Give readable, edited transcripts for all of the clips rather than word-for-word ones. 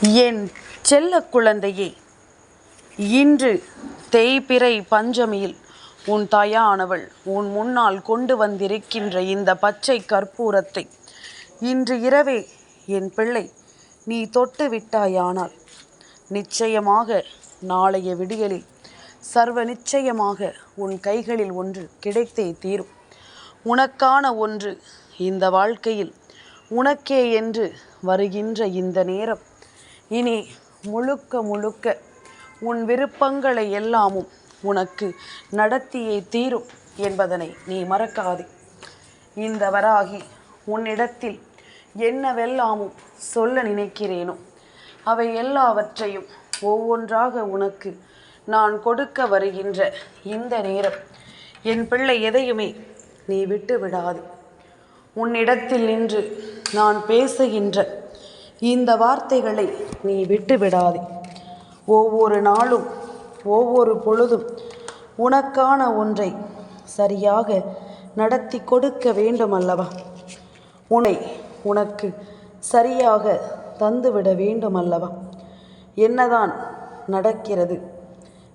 என் செல்ல குழந்தையே, இன்று தேய்பிறை பஞ்சமியில் உன் தாயானவள் உன் முன்னால் கொண்டு வந்திருக்கின்ற இந்த பச்சை கற்பூரத்தை இன்று இரவே என் பிள்ளை நீ தொட்டு விட்டாயானால் நிச்சயமாக நாளைய விடியலில் சர்வ நிச்சயமாக உன் கைகளில் ஒன்று கிடைத்தே தீரும். உனக்கான ஒன்று இந்த வாழ்க்கையில் உனக்கே என்று வருகின்ற இந்த நேரம் இனி முழுக்க முழுக்க உன் விருப்பங்களை எல்லாமும் உனக்கு நடத்தியே தீரும் என்பதனை நீ மறக்காதே. இந்த வராகி உன்னிடத்தில் என்னவெல்லாமும் சொல்ல நினைக்கிறேனோ அவை எல்லாவற்றையும் ஒவ்வொன்றாக உனக்கு நான் கொடுக்க வருகின்ற இந்த நேரம் என் பிள்ளை எதையுமே நீ விட்டு விடாது. உன்னிடத்தில் நின்று நான் பேசுகின்ற இந்த வார்த்தைகளை நீ விட்டு விடாதே. ஒவ்வொரு நாளும் ஒவ்வொரு பொழுதும் உனக்கான ஒன்றை சரியாக நடத்தி கொடுக்க வேண்டும் அல்லவா? உனக்கு சரியாக தந்துவிட வேண்டும் அல்லவா? என்னதான் நடக்கிறது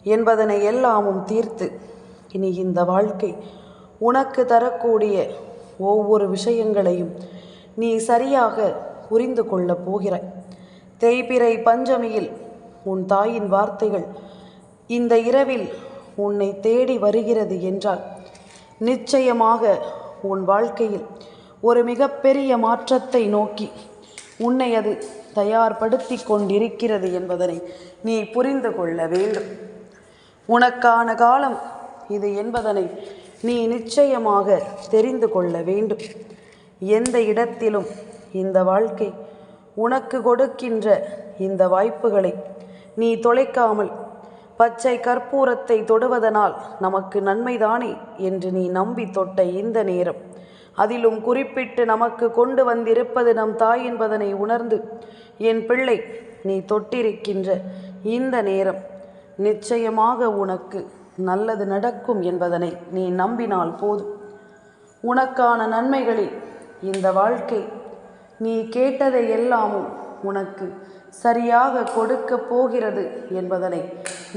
என்பதனை எல்லாமும் தீர்த்து இனி இந்த வாழ்க்கை உனக்கு தரக்கூடிய ஒவ்வொரு விஷயங்களையும் நீ சரியாக புரிந்து கொள்ளப் போகிறாய். தேய்பிறை பஞ்சமியில் உன் தாயின் வார்த்தைகள் இந்த இரவில் உன்னை தேடி வருகிறது என்றால் நிச்சயமாக உன் வாழ்க்கையில் ஒரு மிகப்பெரிய மாற்றத்தை நோக்கி உன்னை அது தயார்படுத்தி கொண்டிருக்கிறது என்பதனை நீ புரிந்து கொள்ள வேண்டும். உனக்கான காலம் இது என்பதனை நீ நிச்சயமாக தெரிந்து கொள்ள வேண்டும். எந்த இடத்திலும் இந்த வாழ்க்கை உனக்கு கொடுக்கின்ற இந்த வாய்ப்புகளை நீ தொலைக்காமல் பச்சை கற்பூரத்தை தொடுவதனால் நமக்கு நன்மைதானே என்று நீ நம்பி தொட்ட இந்த நேரம், அதிலும் குறிப்பிட்டு நமக்கு கொண்டு வந்திருப்பது நம் தாய் என்பதனை உணர்ந்து என் பிள்ளை நீ தொட்டிருக்கின்ற இந்த நேரம் நிச்சயமாக உனக்கு நல்லது நடக்கும் என்பதனை நீ நம்பினால் போதும். உனக்கான நன்மைகளில் இந்த வாழ்க்கை நீ கேட்டதை எல்லாமும் உனக்கு சரியாக கொடுக்க போகிறது என்பதனை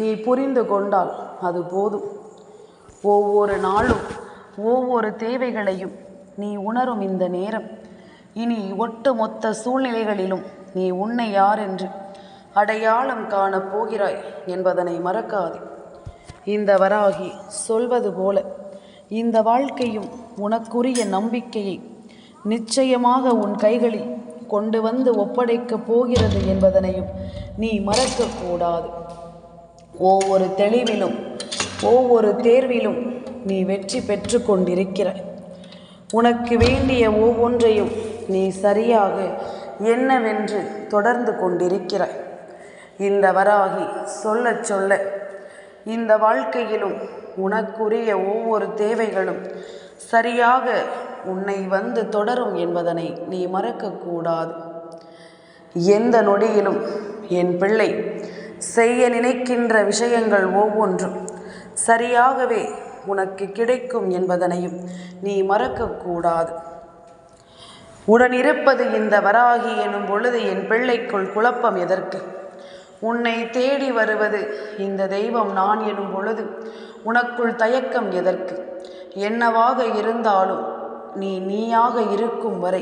நீ புரிந்து கொண்டால் அது போதும். ஒவ்வொரு நாளும் ஒவ்வொரு தேவைகளையும் நீ உணரும் இந்த நேரம் இனி ஒட்டுமொத்த சூழ்நிலைகளிலும் நீ உன்னை யார் என்று அடையாளம் காணப் போகிறாய் என்பதனை மறக்காதே. இந்த வராகி சொல்வது போல இந்த வாழ்க்கையும் உனக்குரிய நம்பிக்கையை நிச்சயமாக உன் கைகளில் கொண்டு வந்து ஒப்படைக்கப் போகிறது என்பதனையும் நீ மறக்கக்கூடாது. ஒவ்வொரு தெளிவிலும் ஒவ்வொரு தேர்விலும் நீ வெற்றி பெற்று கொண்டிருக்கிறாய். உனக்கு வேண்டிய ஒவ்வொன்றையும் நீ சரியாக என்னவென்று தொடர்ந்து கொண்டிருக்கிறாய். இந்த வராகி சொல்ல சொல்ல இந்த வாழ்க்கையிலும் உனக்குரிய ஒவ்வொரு தேவைகளும் சரியாக உன்னை வந்து தொடரும் என்பதனை நீ மறக்கக்கூடாது. எந்த நொடியிலும் என் பிள்ளை செய்ய நினைக்கின்ற விஷயங்கள் ஒவ்வொன்றும் சரியாகவே உனக்கு கிடைக்கும் என்பதனையும் நீ மறக்கக்கூடாது. உடனிருப்பது இந்த வராகி எனும் பொழுது என் பிள்ளைக்குள் குழப்பம் எதற்கு? உன்னை தேடி வருவது இந்த தெய்வம் நான் எனும் பொழுது உனக்குள் தயக்கம் எதற்கு? என்னவாக இருந்தாலும் நீ நீயாக இருக்கும் வரை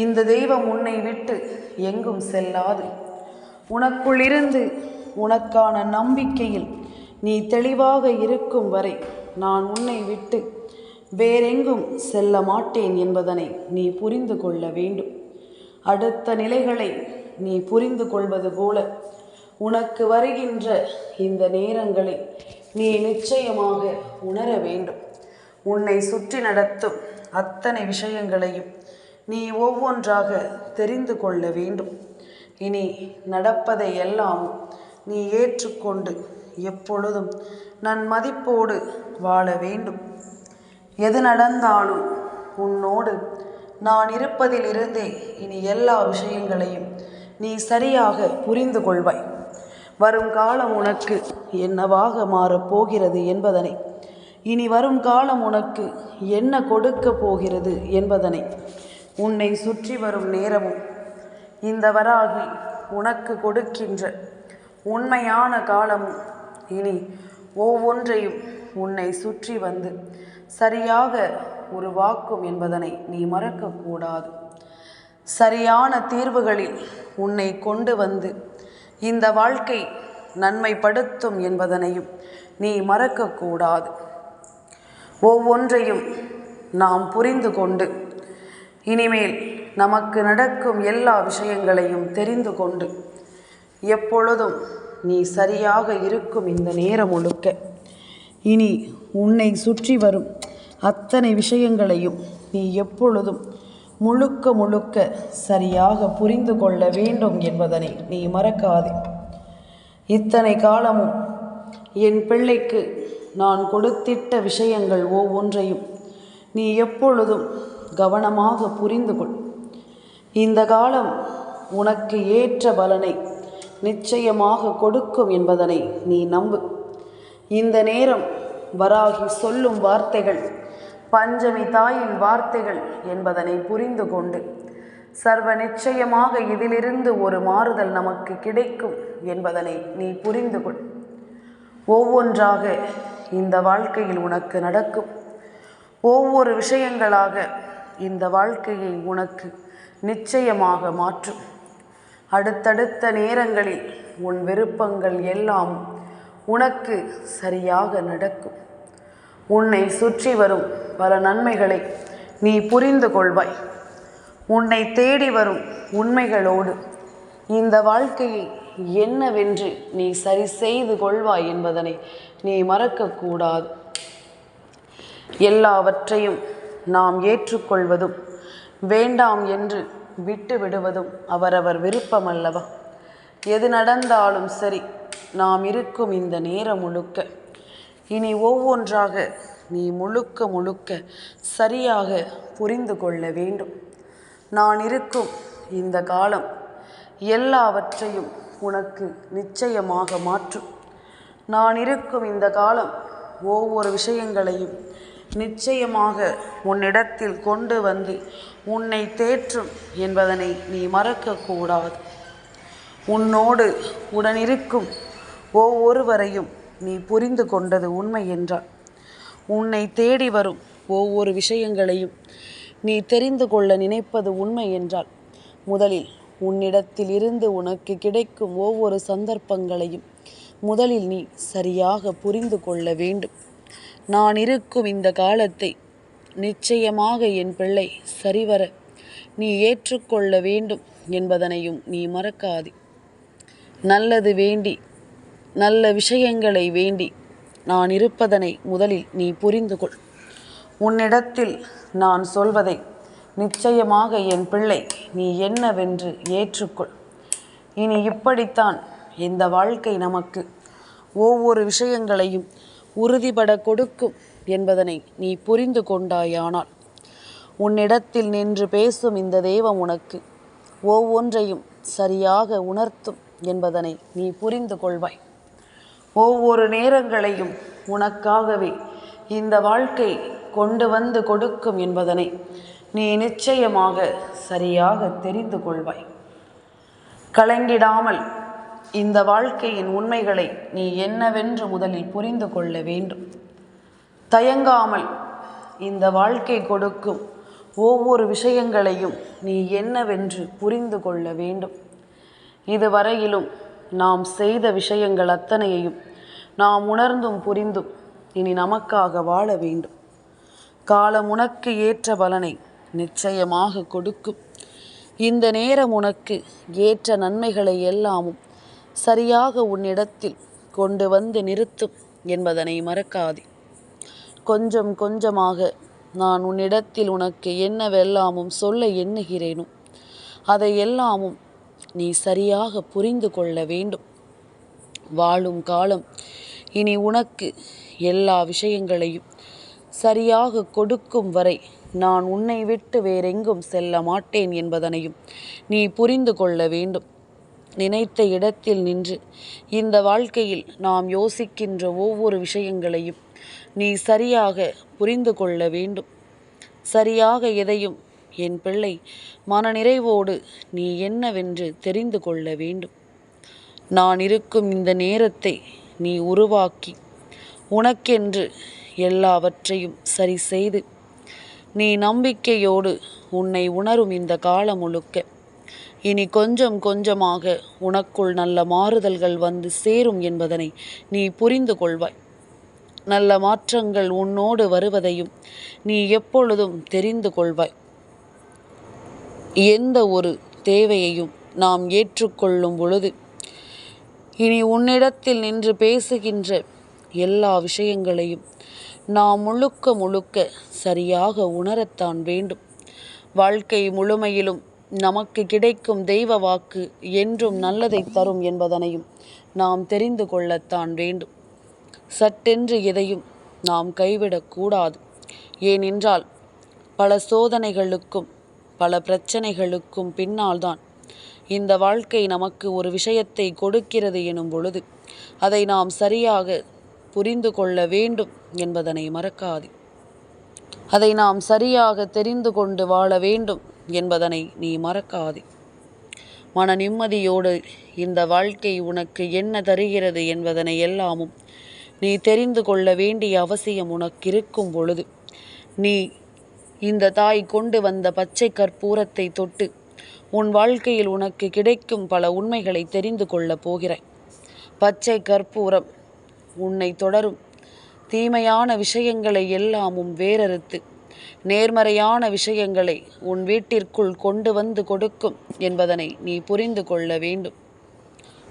இந்த தெய்வம் உன்னை விட்டு எங்கும் செல்லாது. உனக்குள் இருந்து உனக்கான நம்பிக்கையில் நீ தெளிவாக இருக்கும் வரை நான் உன்னை விட்டு வேறெங்கும் செல்ல மாட்டேன் என்பதனை நீ புரிந்து கொள்ள வேண்டும். அடுத்த நிலைகளை நீ புரிந்து கொள்வது போல உனக்கு வருகின்ற இந்த நேரங்களை நீ நிச்சயமாக உணர வேண்டும். உன்னை சுற்றி நடத்தும் அத்தனை விஷயங்களையும் நீ ஒவ்வொன்றாக தெரிந்து கொள்ள வேண்டும். இனி நடப்பதை எல்லாம் நீ ஏற்றுக்கொண்டு எப்பொழுதும் மதிப்போடு வாழ வேண்டும். எது நடந்தாலும் உன்னோடு நான் இருப்பதிலிருந்தே இனி எல்லா விஷயங்களையும் நீ சரியாக புரிந்து கொள்வாய். வரும் காலம் உனக்கு என்னவாக மாறப்போகிறது என்பதனை, இனி வரும் காலம் உனக்கு என்ன கொடுக்க போகிறது என்பதனை உன்னை சுற்றி வரும் நேரமும் இந்த வராகி உனக்கு கொடுக்கின்ற உண்மையான காலமும் இனி ஒவ்வொன்றையும் உன்னை சுற்றி வந்து சரியாக உருவாக்கும் என்பதனை நீ மறக்கக்கூடாது. சரியான தீர்வுகளில் உன்னை கொண்டு வந்து இந்த வாழ்க்கை நன்மைப்படுத்தும் என்பதனையும் நீ மறக்கக்கூடாது. ஒவ்வொன்றையும் நாம் புரிந்து கொண்டு இனிமேல் நமக்கு நடக்கும் எல்லா விஷயங்களையும் தெரிந்து கொண்டு எப்பொழுதும் நீ சரியாக இருக்கும் இந்த நேரம் முழுக்க இனி உன்னை சுற்றி வரும் அத்தனை விஷயங்களையும் நீ எப்பொழுதும் முழுக்க முழுக்க சரியாக புரிந்து கொள்ள வேண்டும் என்பதனை நீ மறக்காதே. இத்தனை காலமும் என் பிள்ளைக்கு நான் கொடுத்திட்ட விஷயங்கள் ஒவ்வொன்றையும் நீ எப்பொழுதும் கவனமாக புரிந்து கொள். இந்த காலம் உனக்கு ஏற்ற பலனை நிச்சயமாக கொடுக்கும் என்பதனை நீ நம்பு. இந்த நேரம் வராகி சொல்லும் வார்த்தைகள் பஞ்சமி தாயின் வார்த்தைகள் என்பதனை புரிந்து கொண்டு சர்வ நிச்சயமாக இதிலிருந்து ஒரு மாறுதல் நமக்கு கிடைக்கும் என்பதனை நீ புரிந்து கொள். ஒவ்வொன்றாக இந்த வாழ்க்கையில் உனக்கு நடக்கும். ஒவ்வொரு விஷயங்களாக இந்த வாழ்க்கையை உனக்கு நிச்சயமாக மாற்றும். அடுத்தடுத்த நேரங்களில் உன் விருப்பங்கள் எல்லாம் உனக்கு சரியாக நடக்கும். உன்னை சுற்றி வரும் பல நன்மைகளை நீ புரிந்து கொள்வாய். உன்னை தேடி வரும் உண்மைகளோடு இந்த வாழ்க்கையை என்னவென்று நீ சரி செய்து கொள்வாய் என்பதனை நீ மறக்கக்கூடாது. எல்லாவற்றையும் நாம் ஏற்றுக்கொள்வதும் வேண்டாம் என்று விட்டு விடுவதும் அவரவர் விருப்பமல்லவா? எது நடந்தாலும் சரி, நாம் இருக்கும் இந்த நேரம் முழுக்க இனி ஒவ்வொன்றாக நீ முழுக்க முழுக்க சரியாக புரிந்து கொள்ள வேண்டும். நான் இருக்கும் இந்த காலம் எல்லாவற்றையும் உனக்கு நிச்சயமாக மாற்றும். நான் இருக்கும் இந்த காலம் ஒவ்வொரு விஷயங்களையும் நிச்சயமாக உன்னிடத்தில் கொண்டு வந்து உன்னை தேற்றும் என்பதனை நீ மறக்கக்கூடாது. உன்னோடு உடனிருக்கும் ஒவ்வொருவரையும் நீ புரிந்து கொண்டது உண்மை என்றால், உன்னை தேடி வரும் ஒவ்வொரு விஷயங்களையும் நீ தெரிந்து கொள்ள நினைப்பது உண்மை என்றால், முதலில் உன்னிடத்தில் இருந்து உனக்கு கிடைக்கும் ஒவ்வொரு சந்தர்ப்பங்களையும் முதலில் நீ சரியாக புரிந்து கொள்ள வேண்டும். நான் இருக்கும் இந்த காலத்தை நிச்சயமாக என் பிள்ளை சரிவர நீ ஏற்றுக்கொள்ள வேண்டும் என்பதனையும் நீ மறக்காதே. நல்லது வேண்டி நல்ல விஷயங்களை வேண்டி நான் இருப்பதனை முதலில் நீ புரிந்து கொள். உன்னிடத்தில் நான் சொல்வதை நிச்சயமாக என் பிள்ளை நீ என்னவென்று ஏற்றுக்கொள். இனி இப்படித்தான் இந்த வாழ்க்கை நமக்கு ஒவ்வொரு விஷயங்களையும் உறுதிபட கொடுக்கும் என்பதனை நீ புரிந்து கொண்டாயானால், உன்னிடத்தில் நின்று பேசும் இந்த தெய்வம் உனக்கு ஒவ்வொன்றையும் சரியாக உணர்த்தும் என்பதனை நீ புரிந்து கொள்வாய். ஒவ்வொரு நேரங்களையும் உனக்காகவே இந்த வாழ்க்கை கொண்டு வந்து கொடுக்கும் என்பதனை நீ நிச்சயமாக சரியாக தெரிந்து கொள்வாய். கலங்கிடாமல் இந்த வாழ்க்கையின் உண்மைகளை நீ என்னவென்று முதலில் புரிந்து கொள்ள வேண்டும். தயங்காமல் இந்த வாழ்க்கை கொடுக்கும் ஒவ்வொரு விஷயங்களையும் நீ என்னவென்று புரிந்து கொள்ள வேண்டும். இதுவரையிலும் நாம் செய்த விஷயங்கள் அத்தனையையும் நாம் உணர்ந்தும் புரிந்தும் இனி நமக்காக வாழ வேண்டும். காலம் உனக்கு ஏற்ற பலனை நிச்சயமாக கொடுக்கும். இந்த நேரம் உனக்கு ஏற்ற நன்மைகளை எல்லாமும் சரியாக உன்னிடத்தில் கொண்டு வந்து நிறுத்தும் என்பதனை மறக்காதே. கொஞ்சம் கொஞ்சமாக நான் உன்னிடத்தில் உனக்கு என்னவெல்லாமும் சொல்ல எண்ணுகிறேனோ அதை எல்லாமும் நீ சரியாக புரிந்து கொள்ள வேண்டும். வாழும் காலம் இனி உனக்கு எல்லா விஷயங்களையும் சரியாக கொடுக்கும் வரை நான் உன்னை விட்டு வேறெங்கும் செல்ல மாட்டேன் என்பதனையும் நீ புரிந்து கொள்ள வேண்டும். நினைத்த இடத்தில் நின்று இந்த வாழ்க்கையில் நாம் யோசிக்கின்ற ஒவ்வொரு விஷயங்களையும் நீ சரியாக புரிந்து கொள்ள வேண்டும். சரியாக எதையும் என் பிள்ளை, மனநிறைவோடு நீ என்னவென்று தெரிந்து கொள்ள வேண்டும். நான் இருக்கும் இந்த நேரத்தை நீ உருவாக்கி உனக்கென்று எல்லாவற்றையும் சரி செய்து நீ நம்பிக்கையோடு உன்னை உணரும் இந்த காலம் முழுக்க இனி கொஞ்சம் கொஞ்சமாக உனக்குள் நல்ல மாறுதல்கள் வந்து சேரும் என்பதனை நீ புரிந்து கொள்வாய். நல்ல மாற்றங்கள் உன்னோடு வருவதையும் நீ எப்பொழுதும் தெரிந்து கொள்வாய். எந்த ஒரு தேவையையும் நாம் ஏற்றுக்கொள்ளும் பொழுது இனி உன்னிடத்தில் நின்று பேசுகின்ற எல்லா விஷயங்களையும் நாம் முழுக்க முழுக்க சரியாக உணரத்தான் வேண்டும். வாழ்க்கை முழுமையிலும் நமக்கு கிடைக்கும் தெய்வ வாக்கு என்றும் நல்லதை தரும் என்பதனையும் நாம் தெரிந்து கொள்ளத்தான் வேண்டும். சட்டென்று எதையும் நாம் கைவிடக்கூடாது. ஏனென்றால் பல சோதனைகளுக்கும் பல பிரச்சனைகளுக்கும் பின்னால்தான் இந்த வாழ்க்கை நமக்கு ஒரு விஷயத்தை கொடுக்கிறது எனும் பொழுது அதை நாம் சரியாக புரிந்து கொள்ள வேண்டும் என்பதனை மறக்காது. அதை நாம் சரியாக தெரிந்து கொண்டு வாழ வேண்டும் என்பதனை நீ மறக்காது. மன நிம்மதியோடு இந்த வாழ்க்கை உனக்கு என்ன தருகிறது என்பதனை எல்லாமும் நீ தெரிந்து கொள்ள வேண்டிய அவசியம் உனக்கு இருக்கும் பொழுது நீ இந்த தாய் கொண்டு வந்த பச்சை கற்பூரத்தை தொட்டு உன் வாழ்க்கையில் உனக்கு கிடைக்கும் பல உண்மைகளை தெரிந்து கொள்ளப் போகிறாய். பச்சை கற்பூரம் உன்னை தொடரும் தீமையான விஷயங்களை எல்லாமும் வேறறுத்து நேர்மறையான விஷயங்களை உன் வீட்டிற்குள் கொண்டு வந்து கொடுக்கும் என்பதனை நீ புரிந்து கொள்ள வேண்டும்.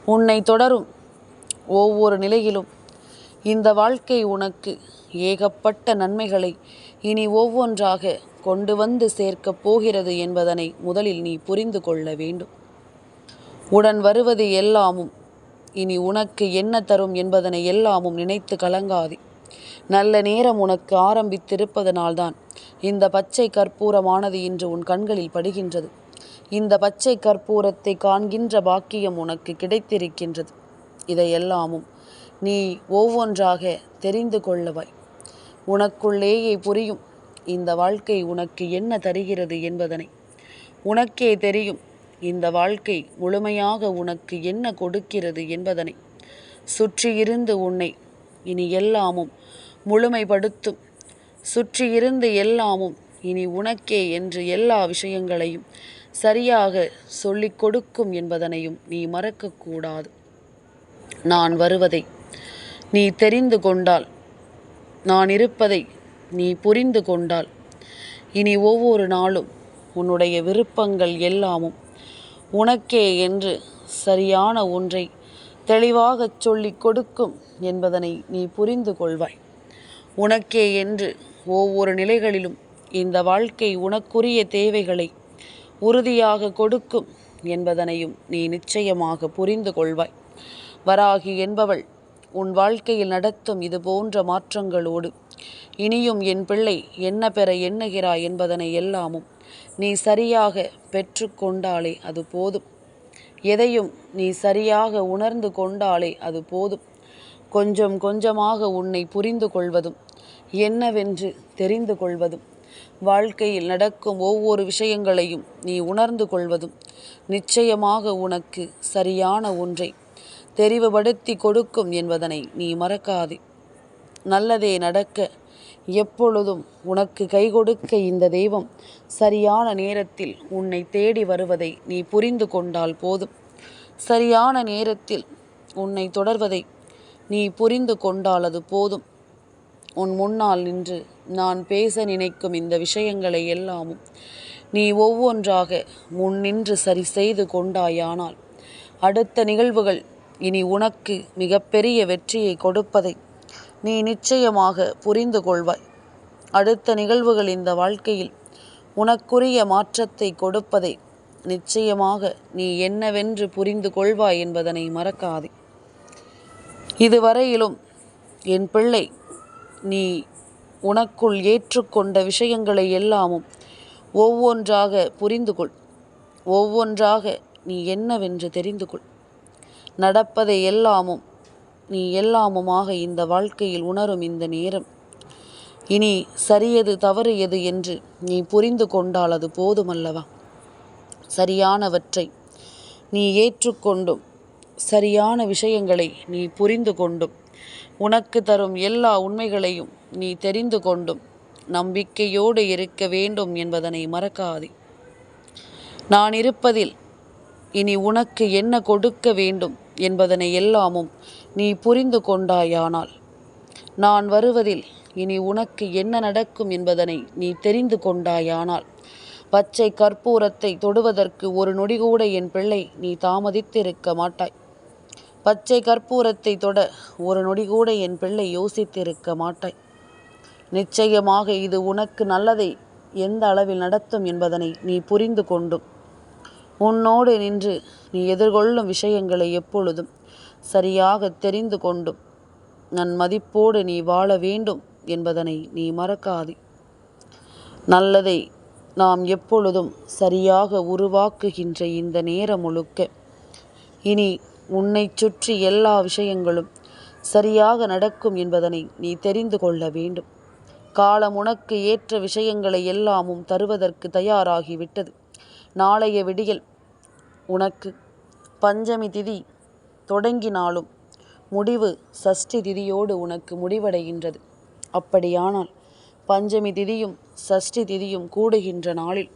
உன்னை தொடரும் ஒவ்வொரு நிலையிலும் இந்த வாழ்க்கை உனக்கு ஏகப்பட்ட நன்மைகளை இனி ஒவ்வொன்றாக கொண்டு வந்து சேர்க்கப் போகிறது என்பதனை முதலில் நீ புரிந்து கொள்ள வேண்டும். உடன் வருவது எல்லாமும் இனி உனக்கு என்ன தரும் என்பதனை எல்லாமும் நினைத்து கலங்காதே. நல்ல நேரம் உனக்கு ஆரம்பித்திருப்பதனால்தான் இந்த பச்சை கற்பூரமானது இன்று உன் கண்களில் படுகின்றது. இந்த பச்சை கற்பூரத்தை காண்கின்ற பாக்கியம் உனக்கு கிடைத்திருக்கின்றது. இதையெல்லாமும் நீ ஒவ்வொன்றாக தெரிந்து கொள்ளவாய். உனக்குள்ளேயே புரியும் இந்த வாழ்க்கை உனக்கு என்ன தருகிறது என்பதனை. உனக்கே தெரியும் இந்த வாழ்க்கை முழுமையாக உனக்கு என்ன கொடுக்கிறது என்பதனை. சுற்றியிருந்து உன்னை இனி எல்லாமும் முழுமைப்படுத்தும். சுற்றியிருந்து எல்லாமும் இனி உனக்கே என்று எல்லா விஷயங்களையும் சரியாக சொல்லிக் கொடுக்கும் என்பதனையும் நீ மறக்கக்கூடாது. நான் வருவதை நீ தெரிந்து கொண்டால், நான் இருப்பதை நீ புரிந்து கொண்டால், இனி ஒவ்வொரு நாளும் உன்னுடைய விருப்பங்கள் எல்லாமும் உனக்கே என்று சரியான ஒன்றை தெளிவாகச் சொல்லிக் கொடுக்கும் என்பதனை நீ புரிந்து கொள்வாய். உனக்கே என்று ஒவ்வொரு நிலைகளிலும் இந்த வாழ்க்கை உனக்குரிய தேவைகளை உறுதியாக கொடுக்கும் என்பதனையும் நீ நிச்சயமாக புரிந்து கொள்வாய். வராகி என்பவள் உன் வாழ்க்கையில் நடத்தும் இது போன்ற மாற்றங்களோடு இனியும் என் பிள்ளை என்ன பெற எண்ணுகிறாய் என்பதனை எல்லாமும் நீ சரியாக பெற்று கொண்டாலே அது போதும். எதையும் நீ சரியாக உணர்ந்து கொண்டாலே அது போதும். கொஞ்சம் கொஞ்சமாக உன்னை புரிந்து கொள்வதும் என்னவென்று தெரிந்து கொள்வதும் வாழ்க்கையில் நடக்கும் ஒவ்வொரு விஷயங்களையும் நீ உணர்ந்து கொள்வதும் நிச்சயமாக உனக்கு சரியான ஒன்றை தெரிவுபடுத்தி கொடுக்கும் என்பதனை நீ மறக்காதே. நல்லதே நடக்க எப்பொழுதும் உனக்கு கை கொடுக்க இந்த தெய்வம் சரியான நேரத்தில் உன்னை தேடி வருவதை நீ புரிந்து கொண்டால் போதும். சரியான நேரத்தில் உன்னை தொடர்வதை நீ புரிந்து கொண்டால் அது போதும். உன் முன்னால் நின்று நான் பேச நினைக்கும் இந்த விஷயங்களை எல்லாமும் நீ ஒவ்வொன்றாக முன் நின்று சரி செய்து கொண்டாயானால் அடுத்த நிகழ்வுகள் இனி உனக்கு மிகப்பெரிய வெற்றியை கொடுப்பதை நீ நிச்சயமாக புரிந்து கொள்வாய். அடுத்த நிகழ்வுகள் இந்த வாழ்க்கையில் உனக்குரிய மாற்றத்தை கொடுப்பதை நிச்சயமாக நீ என்னவென்று புரிந்து கொள்வாய் என்பதனை மறக்காதே. இதுவரையிலும் என் பிள்ளை, நீ உனக்குள் ஏற்றுக்கொண்ட விஷயங்களை எல்லாமும் ஒவ்வொன்றாக புரிந்து கொள். ஒவ்வொன்றாக நீ என்னவென்று தெரிந்து கொள். நடப்பதை எல்லாமும் நீ எல்லாமுமாக இந்த வாழ்க்கையில் உணரும் இந்த நேரம் இனி சரியது தவறு எது என்று நீ புரிந்து கொண்டால் அது போதுமல்லவா? சரியானவற்றை நீ ஏற்றுக்கொண்டும் சரியான விஷயங்களை நீ புரிந்து கொண்டும் உனக்கு தரும் எல்லா உண்மைகளையும் நீ தெரிந்து கொண்டும் நம்பிக்கையோடு இருக்க வேண்டும் என்பதனை மறக்காதே. நான் இருப்பதில் இனி உனக்கு என்ன கொடுக்க வேண்டும் என்பதனை எல்லாமும் நீ புரிந்து கொண்டாயானால், நான் வருவதில் இனி உனக்கு என்ன நடக்கும் என்பதனை நீ தெரிந்து கொண்டாயானால், பச்சை கற்பூரத்தை தொடுவதற்கு ஒரு நொடி கூட என் பிள்ளை நீ தாமதித்திருக்க மாட்டாய். பச்சை கற்பூரத்தை தொட ஒரு நொடி கூட என் பிள்ளை யோசித்திருக்க மாட்டாய். நிச்சயமாக இது உனக்கு நல்லதை எந்த அளவில் நடத்தும் என்பதனை நீ புரிந்து கொண்டும் உன்னோடு நின்று நீ எதிர்கொள்ளும் விஷயங்களை எப்பொழுதும் சரியாக தெரிந்து கொண்டும் நன்மதிப்போடு நீ வாழ வேண்டும் என்பதனை நீ மறக்காதே. நல்லதை நாம் எப்பொழுதும் சரியாக உருவாக்குகின்ற இந்த நேரம் முழுக்க இனி உன்னை சுற்றி எல்லா விஷயங்களும் சரியாக நடக்கும் என்பதனை நீ தெரிந்து கொள்ள வேண்டும். காலம் உனக்கு ஏற்ற விஷயங்களை எல்லாமும் தருவதற்கு தயாராகிவிட்டது. நாளைய விடியல் உனக்கு பஞ்சமி திதி தொடங்கினாலும் முடிவு சஷ்டி திதியோடு உனக்கு முடிவடைகின்றது. அப்படியானால் பஞ்சமி திதியும் சஷ்டி திதியும் கூடுகின்ற நாளில்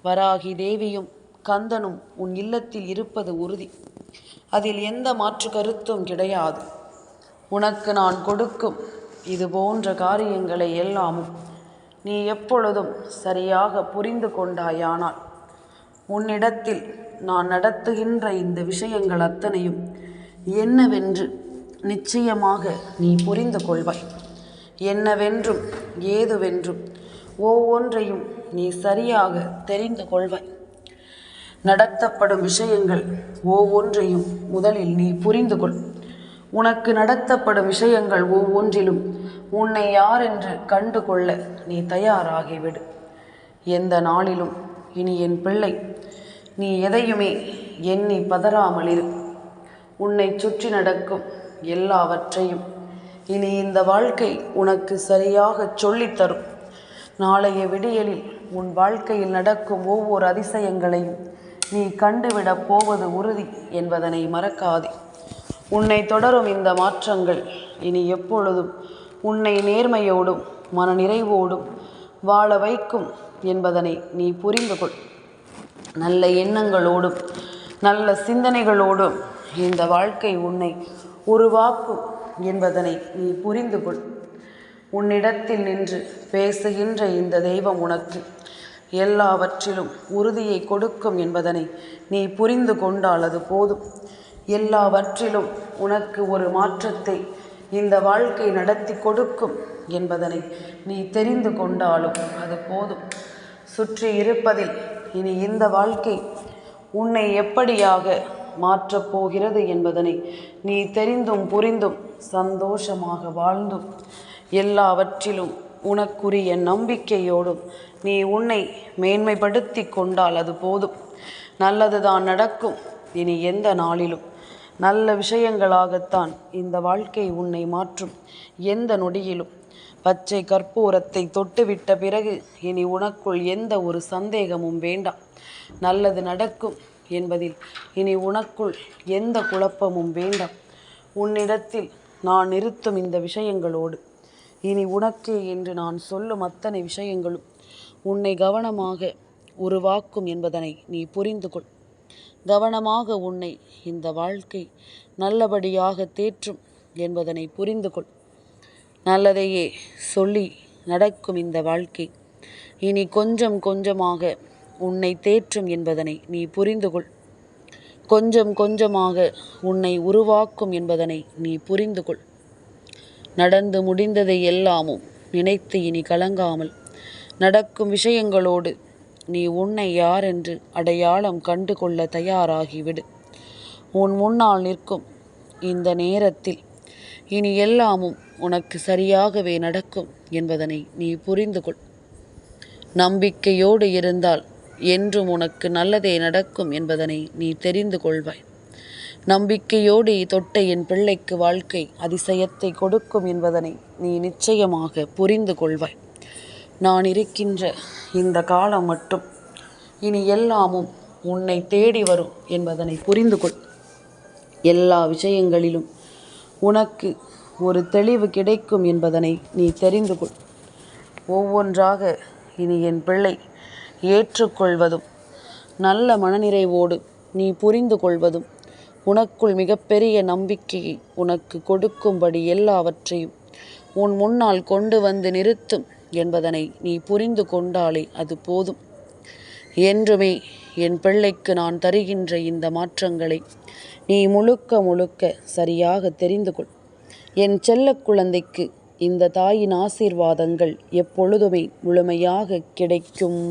வராகி தேவியும் கந்தனும் உன் இல்லத்தில் இருப்பது உறுதி. அதில் எந்த மாற்று கருத்தும் கிடையாது. உனக்கு நான் கொடுக்கும் இது போன்ற காரியங்களை எல்லாமும் நீ எப்பொழுதும் சரியாக புரிந்து கொண்டாயானால், உன்னிடத்தில் நான் நடத்துகின்ற இந்த விஷயங்கள் அத்தனையும் என்னவென்று நிச்சயமாக நீ புரிந்து கொள்வாய். என்னவென்றும் ஏதுவென்றும் ஒவ்வொன்றையும் நீ சரியாக தெரிந்து கொள்வாய். நடத்தப்படும் விஷயங்கள் ஒவ்வொன்றையும் முதலில் நீ புரிந்து கொள். உனக்கு நடத்தப்படும் விஷயங்கள் ஒவ்வொன்றிலும் உன்னை யார் என்று கண்டு கொள்ள நீ தயாராகிவிடு. எந்த நாளிலும் இனி என் பிள்ளை நீ எதையுமே எண்ணி பதறாமலிரு. உன்னை சுற்றி நடக்கும் எல்லாவற்றையும் இனி இந்த வாழ்க்கை உனக்கு சரியாக சொல்லித்தரும். நாளைய விடியலில் உன் வாழ்க்கையில் நடக்கும் ஒவ்வொரு அதிசயங்களையும் நீ கண்டுவிடப் போவது உறுதி என்பதனை மறக்காதே. உன்னை தொடரும் இந்த மாற்றங்கள் இனி எப்பொழுதும் உன்னை நேர்மையோடும் மனநிறைவோடும் வாழ வைக்கும் என்பதனை நீ புரிந்து கொள். நல்ல எண்ணங்களோடும் நல்ல சிந்தனைகளோடும் இந்த வாழ்க்கை உன்னை உருவாக்கும் என்பதனை நீ புரிந்து கொள். உன்னிடத்தில் நின்று பேசுகின்ற இந்த தெய்வம் உனக்கு எல்லாவற்றிலும் உறுதியை கொடுக்கும் என்பதனை நீ புரிந்து கொண்டால் அது போதும். எல்லாவற்றிலும் உனக்கு ஒரு மாற்றத்தை இந்த வாழ்க்கை நடத்தி கொடுக்கும் என்பதனை நீ தெரிந்து கொண்டாலும் அது போதும். சுற்றி இருப்பதில் இனி இந்த வாழ்க்கை உன்னை எப்படியாக மாற்றப் போகிறது என்பதனை நீ தெரிந்தும் புரிந்தும் சந்தோஷமாக வாழ்ந்தும் எல்லாவற்றிலும் உனக்குரிய நம்பிக்கையோடும் நீ உன்னை மேன்மைப்படுத்தி கொண்டால் அது போதும். நல்லதுதான் நடக்கும். இனி எந்த நாளிலும் நல்ல விஷயங்களாகத்தான் இந்த வாழ்க்கை உன்னை மாற்றும். எந்த நொடியிலும் பச்சை கற்பூரத்தை தொட்டுவிட்ட பிறகு இனி உனக்குள் எந்த ஒரு சந்தேகமும் வேண்டாம். நல்லது நடக்கும் என்பதில் இனி உனக்குள் எந்த குழப்பமும் வேண்டாம். உன்னிடத்தில் நான் நிறுத்தும் இந்த விஷயங்களோடு இனி உனக்கே என்று நான் சொல்லும் அத்தனை விஷயங்களும் உன்னை கவனமாக உருவாக்கும் என்பதனை நீ புரிந்து கொள். கவனமாக உன்னை இந்த வாழ்க்கை நல்லபடியாக தேற்றும் என்பதனை புரிந்து கொள். நல்லதையே சொல்லி நடக்கும் இந்த வாழ்க்கை இனி கொஞ்சம் கொஞ்சமாக உன்னை தேற்றும் என்பதனை நீ புரிந்து கொள். கொஞ்சம் கொஞ்சமாக உன்னை உருவாக்கும் என்பதனை நீ புரிந்து கொள். நடந்து முடிந்ததை எல்லாமும் நினைத்து இனி கலங்காமல் நடக்கும் விஷயங்களோடு நீ உன்னை யார் என்று அடையாளம் கண்டு கொள்ள தயாராகிவிடு. உன் முன்னால் நிற்கும் இந்த நேரத்தில் இனி எல்லாமும் உனக்கு சரியாகவே நடக்கும் என்பதனை நீ புரிந்து கொள். நம்பிக்கையோடு இருந்தால் என்றும் உனக்கு நல்லதே நடக்கும் என்பதனை நீ தெரிந்து கொள்வாய். நம்பிக்கையோடு தொட்ட என் பிள்ளைக்கு வாழ்க்கை அதிசயத்தை கொடுக்கும் என்பதனை நீ நிச்சயமாக புரிந்து கொள்வாய். நான் இருக்கின்ற இந்த காலம் மட்டும் இனி எல்லாமும் உன்னை தேடி வரும் என்பதனை புரிந்து கொள். எல்லா விஷயங்களிலும் உனக்கு ஒரு தெளிவு கிடைக்கும் என்பதனை நீ தெரிந்து கொள். ஒவ்வொன்றாக இனி என் பிள்ளை ஏற்றுக்கொள்வதும் நல்ல மனநிறைவோடு நீ புரிந்து கொள்வதும் உனக்குள் மிகப்பெரிய நம்பிக்கையை உனக்கு கொடுக்கும்படி எல்லாவற்றையும் உன் முன்னால் கொண்டு வந்து நிறுத்தும் என்பதனை நீ புரிந்து கொண்டாலே அது போதும். என்றுமே என் பிள்ளைக்கு நான் தருகின்ற இந்த மாற்றங்களை நீ முழுக்க முழுக்க சரியாக தெரிந்து கொள். என் செல்ல குழந்தைக்கு இந்த தாயின் ஆசீர்வாதங்கள் எப்பொழுதுமே முழுமையாக கிடைக்கும்.